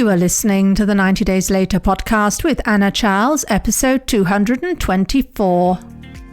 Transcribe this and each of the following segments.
You are listening to the 90 Days Later podcast with Anna Charles, episode 224.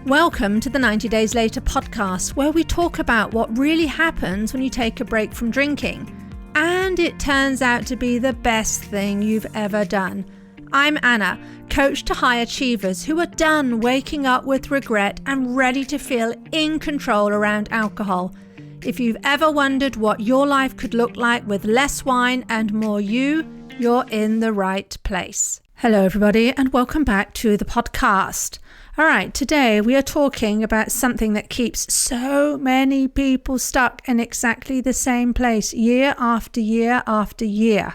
Welcome to the 90 Days Later podcast, where we talk about what really happens when you take a break from drinking. And it turns out to be the best thing you've ever done. I'm Anna, coach to high achievers who are done waking up with regret and ready to feel in control around alcohol. If you've ever wondered what your life could look like with less wine and more you, you're in the right place. Hello everybody and welcome back to the podcast. All right, today we are talking about something that keeps so many people stuck in exactly the same place year after year after year.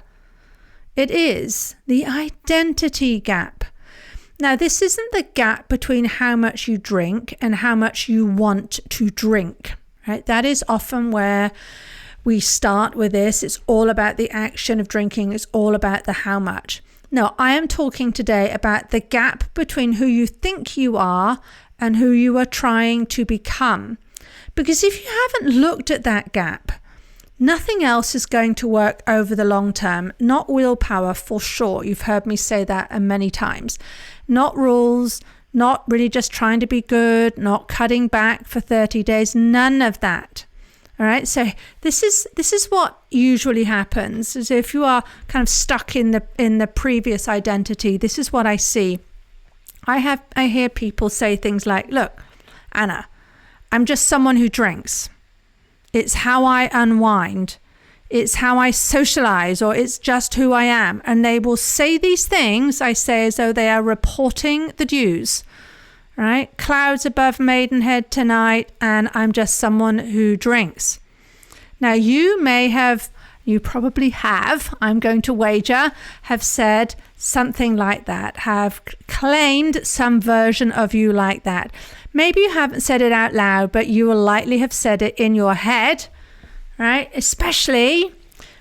It is the identity gap. Now, this isn't the gap between how much you drink and how much you want to drink. Right? That is often where we start with this. It's all about the action of drinking. It's all about the how much. No, I am talking today about the gap between who you think you are and who you are trying to become. Because if you haven't looked at that gap, nothing else is going to work over the long term. Not willpower for sure. You've heard me say that many times. Not rules. Not really just trying to be good, not cutting back for 30 days, none of that. All right. So this is what usually happens. Is if you are kind of stuck in the previous identity, this is what I see. I hear people say things like, "Look, Anna, I'm just someone who drinks. It's how I unwind. It's how I socialize, or it's just who I am." And they will say these things, I say, as though they are reporting the news, right? Clouds above Maidenhead tonight, and I'm just someone who drinks. Now, you probably have, I'm going to wager, have said something like that, have claimed some version of you like that. Maybe you haven't said it out loud, but you will likely have said it in your head. Right? Especially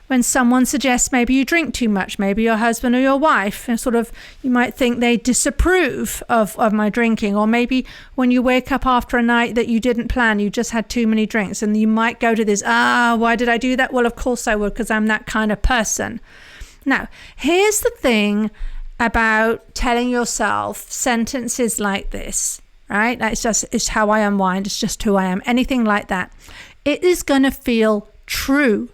when someone suggests maybe you drink too much, maybe your husband or your wife, and sort of you might think they disapprove of my drinking, or maybe when you wake up after a night that you didn't plan, you just had too many drinks, and you might go to this, why did I do that? Well, of course I would, because I'm that kind of person. Now, here's the thing about telling yourself sentences like this, right? It's how I unwind, it's just who I am, anything like that. It is going to feel true.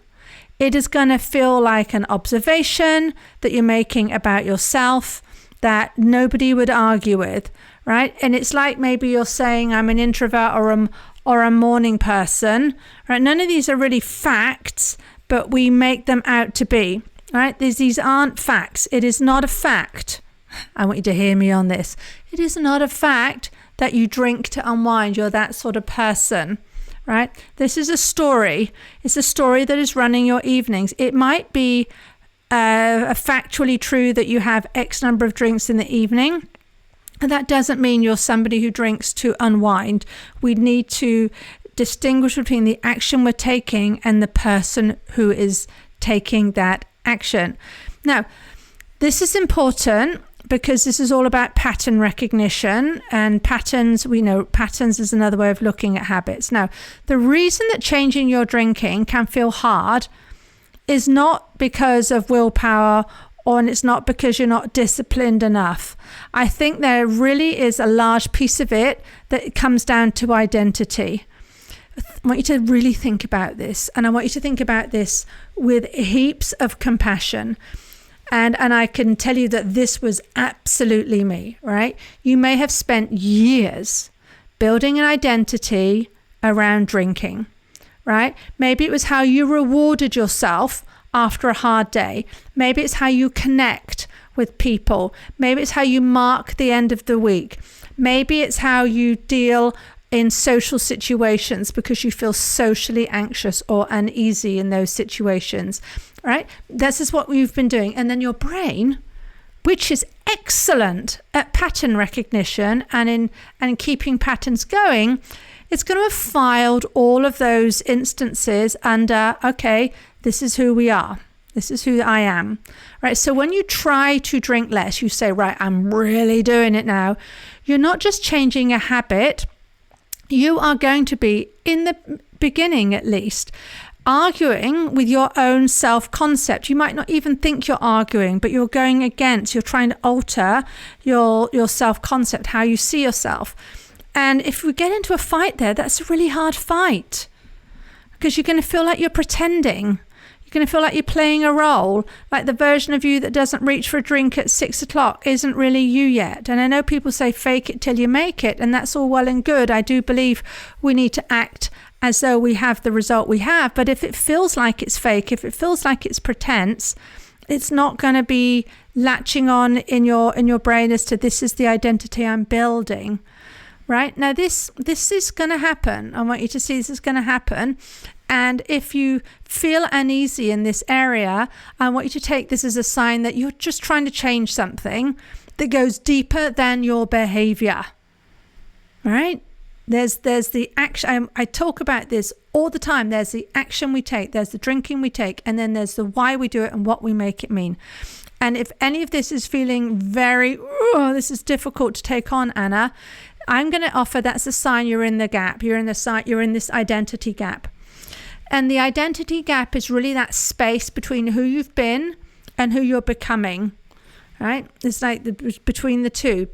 It is going to feel like an observation that you're making about yourself that nobody would argue with, right? And it's like maybe you're saying I'm an introvert or a morning person, right? None of these are really facts, but we make them out to be, right? These aren't facts. It is not a fact. I want you to hear me on this. It is not a fact that you drink to unwind. You're that sort of person. Right? This is a story. It's a story that is running your evenings. It might be factually true that you have X number of drinks in the evening. And that doesn't mean you're somebody who drinks to unwind. We need to distinguish between the action we're taking and the person who is taking that action. Now, this is important because this is all about pattern recognition, and patterns, we know patterns is another way of looking at habits. Now, the reason that changing your drinking can feel hard is not because of willpower, or it's not because you're not disciplined enough. I think there really is a large piece of it that comes down to identity. I want you to really think about this, and I want you to think about this with heaps of compassion. And I can tell you that this was absolutely me, right? You may have spent years building an identity around drinking, right? Maybe it was how you rewarded yourself after a hard day. Maybe it's how you connect with people. Maybe it's how you mark the end of the week. Maybe it's how you deal in social situations because you feel socially anxious or uneasy in those situations, right? This is what we've been doing. And then your brain, which is excellent at pattern recognition and in keeping patterns going, it's going to have filed all of those instances under, okay, this is who we are. This is who I am, right? So when you try to drink less, you say, right, I'm really doing it now. You're not just changing a habit. You are going to be, in the beginning at least, arguing with your own self-concept. You might not even think you're arguing, but you're going against, you're trying to alter your self-concept, how you see yourself. And if we get into a fight there, that's a really hard fight, because you're going to feel like you're pretending. You're going to feel like you're playing a role, like the version of you that doesn't reach for a drink at 6 o'clock isn't really you yet. And I know people say fake it till you make it, and that's all well and good. I do believe we need to act as though we have the result we have. But if it feels like it's fake, if it feels like it's pretense, it's not going to be latching on in your brain as to this is the identity I'm building. Right? Now, this is going to happen. I want you to see this is going to happen. And if you feel uneasy in this area, I want you to take this as a sign that you're just trying to change something that goes deeper than your behavior. Right? There's the action. I talk about this all the time. There's the action we take. There's the drinking we take. And then there's the why we do it and what we make it mean. And if any of this is feeling very, this is difficult to take on, Anna, I'm going to offer that's a sign you're in the gap. You're in this identity gap. And the identity gap is really that space between who you've been and who you're becoming, right? It's like between the two.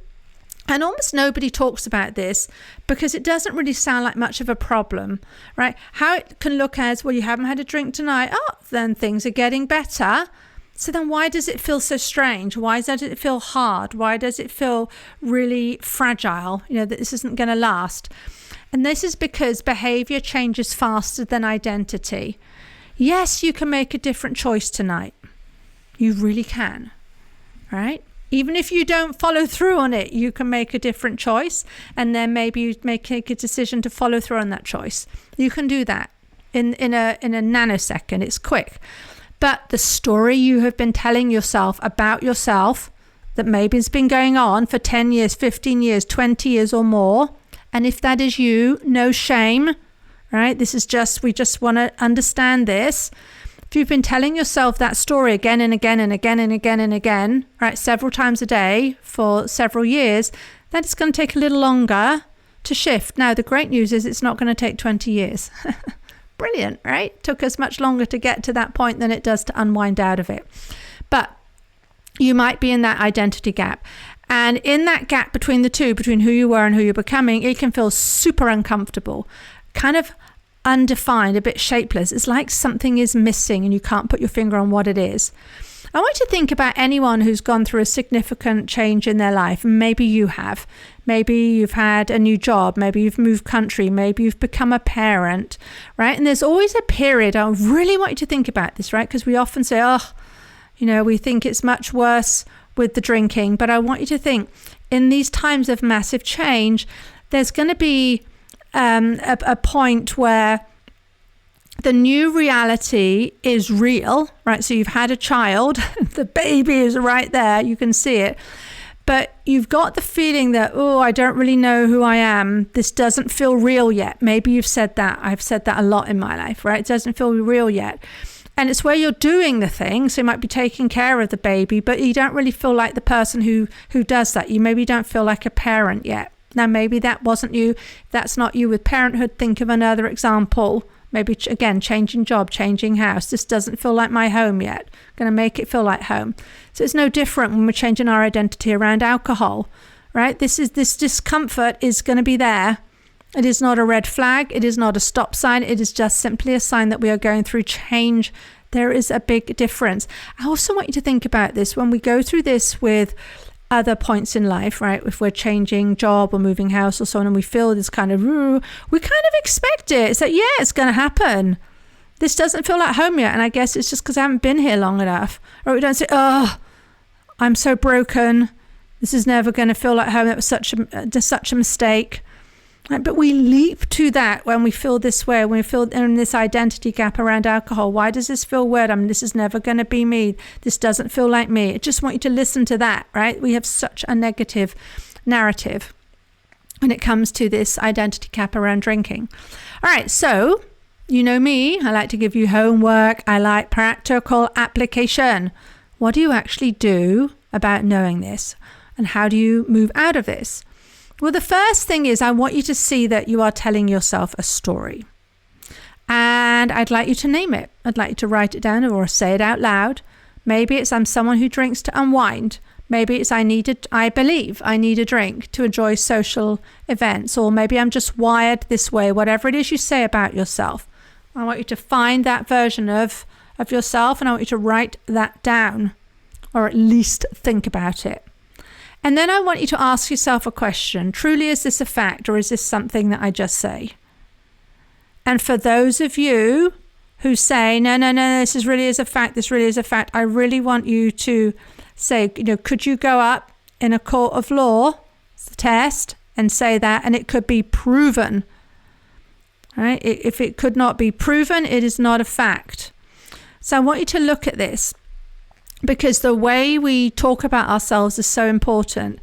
And almost nobody talks about this because it doesn't really sound like much of a problem, right? How it can look as, well, you haven't had a drink tonight. Oh, then things are getting better. So then why does it feel so strange? Why does it feel hard? Why does it feel really fragile? That this isn't going to last. And this is because behavior changes faster than identity. Yes, you can make a different choice tonight. You really can, right? Even if you don't follow through on it, you can make a different choice. And then maybe you make a decision to follow through on that choice. You can do that in a nanosecond. It's quick. But the story you have been telling yourself about yourself that maybe has been going on for 10 years, 15 years, 20 years or more. And if that is you, no shame, right? This is we just want to understand this. If you've been telling yourself that story again and again and again and again and again, right, several times a day for several years, then it's going to take a little longer to shift. Now, the great news is it's not going to take 20 years. Brilliant, right? Took us much longer to get to that point than it does to unwind out of it. But you might be in that identity gap. And in that gap between the two, between who you were and who you're becoming, it can feel super uncomfortable, kind of undefined, a bit shapeless. It's like something is missing and you can't put your finger on what it is. I want you to think about anyone who's gone through a significant change in their life. Maybe you have. Maybe you've had a new job. Maybe you've moved country. Maybe you've become a parent, right? And there's always a period. I really want you to think about this, right? Because we often say, we think it's much worse with the drinking. But I want you to think, in these times of massive change, there's going to be a point where the new reality is real, right? So you've had a child, the baby is right there, you can see it. But you've got the feeling that, I don't really know who I am. This doesn't feel real yet. Maybe you've said that. I've said that a lot in my life, right? It doesn't feel real yet. And it's where you're doing the thing. So you might be taking care of the baby, but you don't really feel like the person who does that. You maybe don't feel like a parent yet. Now, maybe that wasn't you. If that's not you with parenthood, think of another example. Maybe, again, changing job, changing house. This doesn't feel like my home yet. Going to make it feel like home. So it's no different when we're changing our identity around alcohol, right? This discomfort is going to be there. It is not a red flag. It is not a stop sign. It is just simply a sign that we are going through change. There is a big difference. I also want you to think about this when we go through this with other points in life, right? If we're changing job or moving house or so on, and we feel this kind of, we kind of expect it. It's like, yeah, it's going to happen. This doesn't feel like home yet. And I guess it's just because I haven't been here long enough. Or we don't say, I'm so broken. This is never going to feel like home. That was such a mistake. Right? But we leap to that when we feel this way, when we feel in this identity gap around alcohol. Why does this feel weird? This is never going to be me. This doesn't feel like me. I just want you to listen to that, right? We have such a negative narrative when it comes to this identity gap around drinking. All right, so you know me. I like to give you homework. I like practical application. What do you actually do about knowing this? And how do you move out of this? Well, the first thing is I want you to see that you are telling yourself a story. And I'd like you to name it. I'd like you to write it down or say it out loud. Maybe it's I'm someone who drinks to unwind. Maybe it's I believe I need a drink to enjoy social events. Or maybe I'm just wired this way. Whatever it is you say about yourself. I want you to find that version of yourself, and I want you to write that down, or at least think about it. And then I want you to ask yourself a question. Truly, is this a fact, or is this something that I just say? And for those of you who say, no, this really is a fact, I really want you to say, could you go up in a court of law, test, and say that, and it could be proven, right? If it could not be proven, it is not a fact. So I want you to look at this, because the way we talk about ourselves is so important.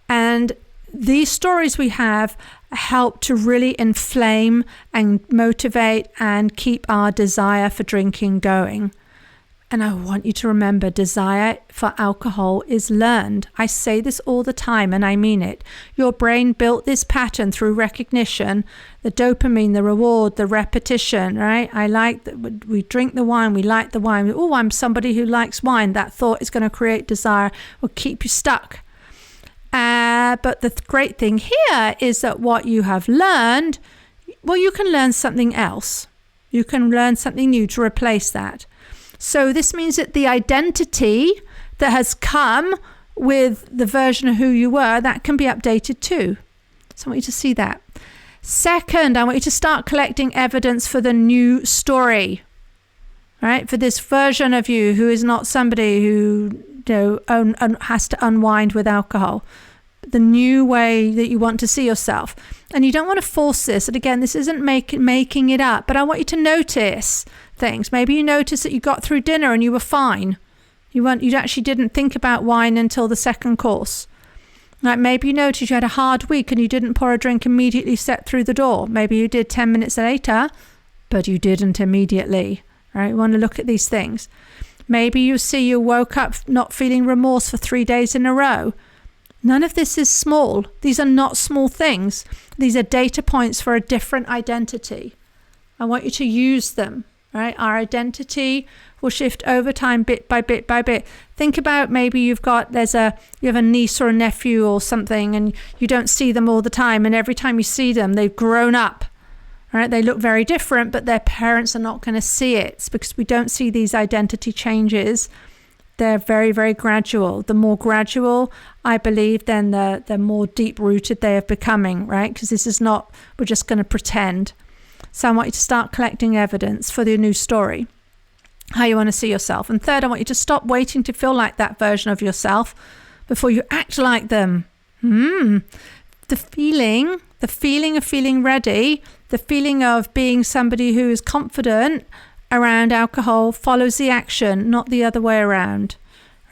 And these stories we have help to really inflame and motivate and keep our desire for drinking going. And I want you to remember, desire for alcohol is learned. I say this all the time, and I mean it. Your brain built this pattern through recognition, the dopamine, the reward, the repetition, right? I like that we drink the wine, we like the wine. Oh, I'm somebody who likes wine. That thought is going to create desire, will keep you stuck. But the great thing here is that what you have learned, well, you can learn something else. You can learn something new to replace that. So this means that the identity that has come with the version of who you were, that can be updated too. So I want you to see that. Second, I want you to start collecting evidence for the new story, right? For this version of you who is not somebody who has to unwind with alcohol. The new way that you want to see yourself. And you don't want to force this. And again, this isn't making it up, but I want you to notice things. Maybe you notice that you got through dinner and you were fine. You actually didn't think about wine until the second course. Like maybe you noticed you had a hard week and you didn't pour a drink immediately set through the door. Maybe you did 10 minutes later, but you didn't immediately. Right? You want to look at these things. Maybe you woke up not feeling remorse for 3 days in a row. None of this is small. These are not small things. These are data points for a different identity. I want you to use them, right? Our identity will shift over time, bit by bit by bit. Think about maybe you have a niece or a nephew or something, and you don't see them all the time. And every time you see them, they've grown up, right? They look very different, but their parents are not going to see it. It's because we don't see these identity changes. They're very, very gradual. The more gradual, I believe, then the more deep-rooted they are becoming, right? Because this is not, we're just going to pretend. So I want you to start collecting evidence for the new story, how you want to see yourself. And third, I want you to stop waiting to feel like that version of yourself before you act like them. The feeling of feeling ready, the feeling of being somebody who is confident around alcohol follows the action, not the other way around,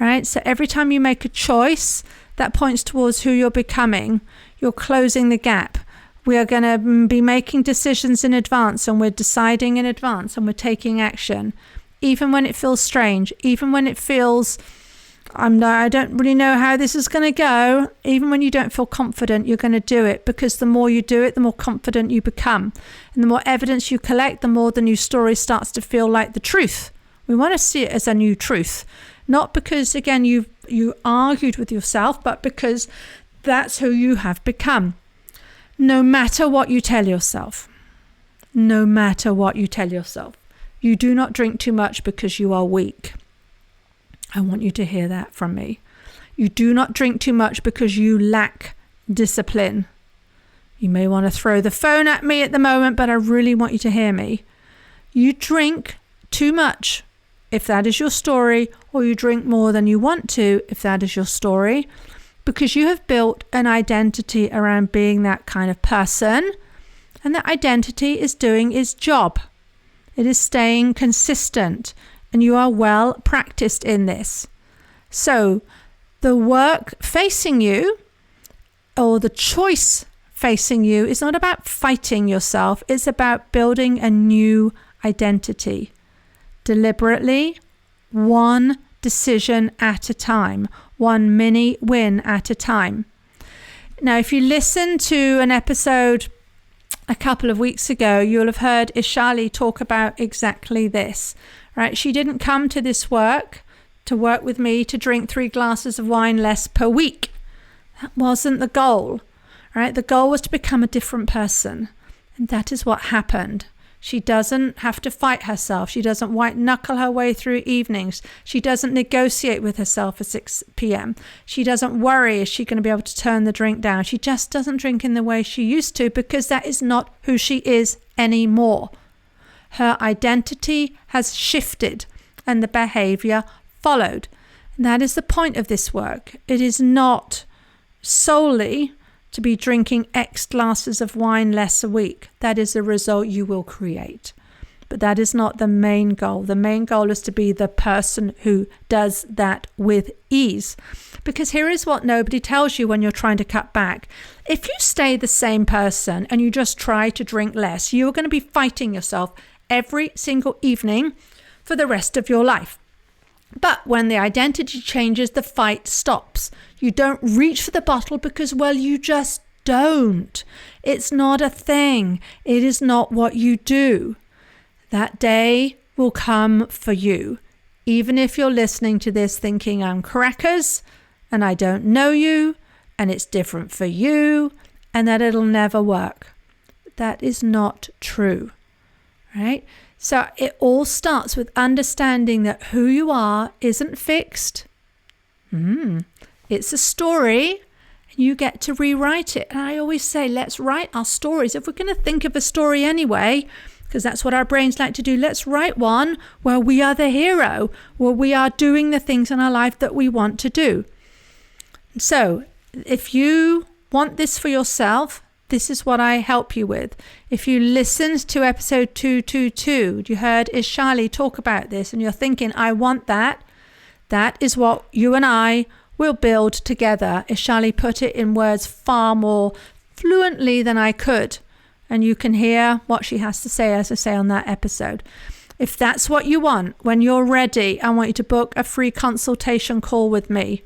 right? So every time you make a choice that points towards who you're becoming, you're closing the gap. We are going to be making decisions in advance, and we're deciding in advance, and we're taking action, even when it feels strange, even when it feels, I don't really know how this is going to go. Even when you don't feel confident, you're going to do it, because the more you do it, the more confident you become. And the more evidence you collect, the more the new story starts to feel like the truth. We want to see it as a new truth. Not because, again, you argued with yourself, but because that's who you have become. No matter what you tell yourself, you do not drink too much because you are weak. I want you to hear that from me. You do not drink too much because you lack discipline. You may want to throw the phone at me at the moment, but I really want you to hear me. You drink too much if that is your story, or you drink more than you want to if that is your story, because you have built an identity around being that kind of person, and that identity is doing its job. It is staying consistent. And you are well practiced in this. So the work facing you, or the choice facing you, is not about fighting yourself. It's about building a new identity. Deliberately, one decision at a time, one mini win at a time. Now, if you listen to an episode a couple of weeks ago, you'll have heard Ishali talk about exactly this, right? She didn't come to this work to work with me to drink 3 glasses of wine less per week. That wasn't the goal, right? The goal was to become a different person. And that is what happened. She doesn't have to fight herself. She doesn't white knuckle her way through evenings. She doesn't negotiate with herself at 6 p.m. She doesn't worry, is she going to be able to turn the drink down? She just doesn't drink in the way she used to, because that is not who she is anymore. Her identity has shifted and the behaviour followed. And that is the point of this work. It is not solely to be drinking X glasses of wine less a week. That is the result you will create. But that is not the main goal. The main goal is to be the person who does that with ease. Because here is what nobody tells you when you're trying to cut back. If you stay the same person and you just try to drink less, you're going to be fighting yourself every single evening for the rest of your life. But when the identity changes, the fight stops. You don't reach for the bottle because, well, you just don't. It's not a thing. It is not what you do. That day will come for you. Even if you're listening to this thinking I'm crackers and I don't know you and it's different for you and that it'll never work. That is not true, right? So it all starts with understanding that who you are isn't fixed. It's a story and you get to rewrite it. And I always say, let's write our stories. If we're going to think of a story anyway, because that's what our brains like to do, let's write one where we are the hero, where we are doing the things in our life that we want to do. So if you want this for yourself, this is what I help you with. If you listened to episode 222, you heard Ishali talk about this and you're thinking, I want that. That is what you and I will build together. Ishali put it in words far more fluently than I could. And you can hear what she has to say, as I say, on that episode. If that's what you want, when you're ready, I want you to book a free consultation call with me.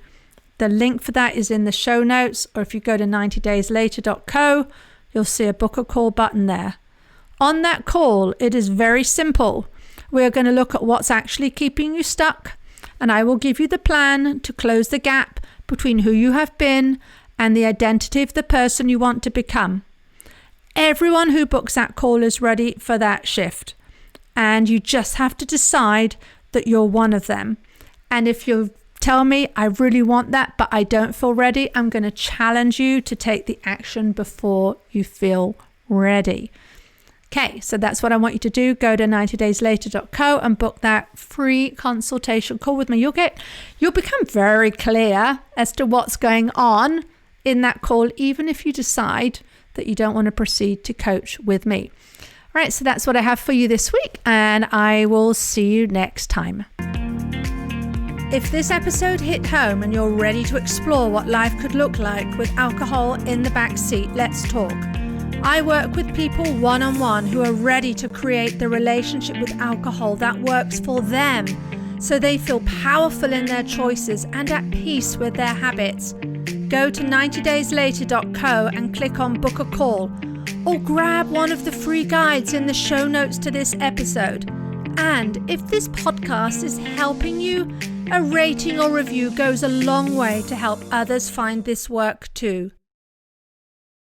The link for that is in the show notes, or if you go to 90dayslater.co, you'll see a book a call button there. On that call, it is very simple. We're going to look at what's actually keeping you stuck, and I will give you the plan to close the gap between who you have been and the identity of the person you want to become. Everyone who books that call is ready for that shift, and you just have to decide that you're one of them. And if you tell me, I really want that, but I don't feel ready, I'm going to challenge you to take the action before you feel ready. Okay, so that's what I want you to do. Go to 90dayslater.co and book that free consultation call with me. You'll become very clear as to what's going on in that call, even if you decide that you don't want to proceed to coach with me. All right, so that's what I have for you this week, and I will see you next time. If this episode hit home and you're ready to explore what life could look like with alcohol in the back seat, let's talk. I work with people one-on-one who are ready to create the relationship with alcohol that works for them, so they feel powerful in their choices and at peace with their habits. Go to 90dayslater.co and click on book a call, or grab one of the free guides in the show notes to this episode. And if this podcast is helping you, a rating or review goes a long way to help others find this work too.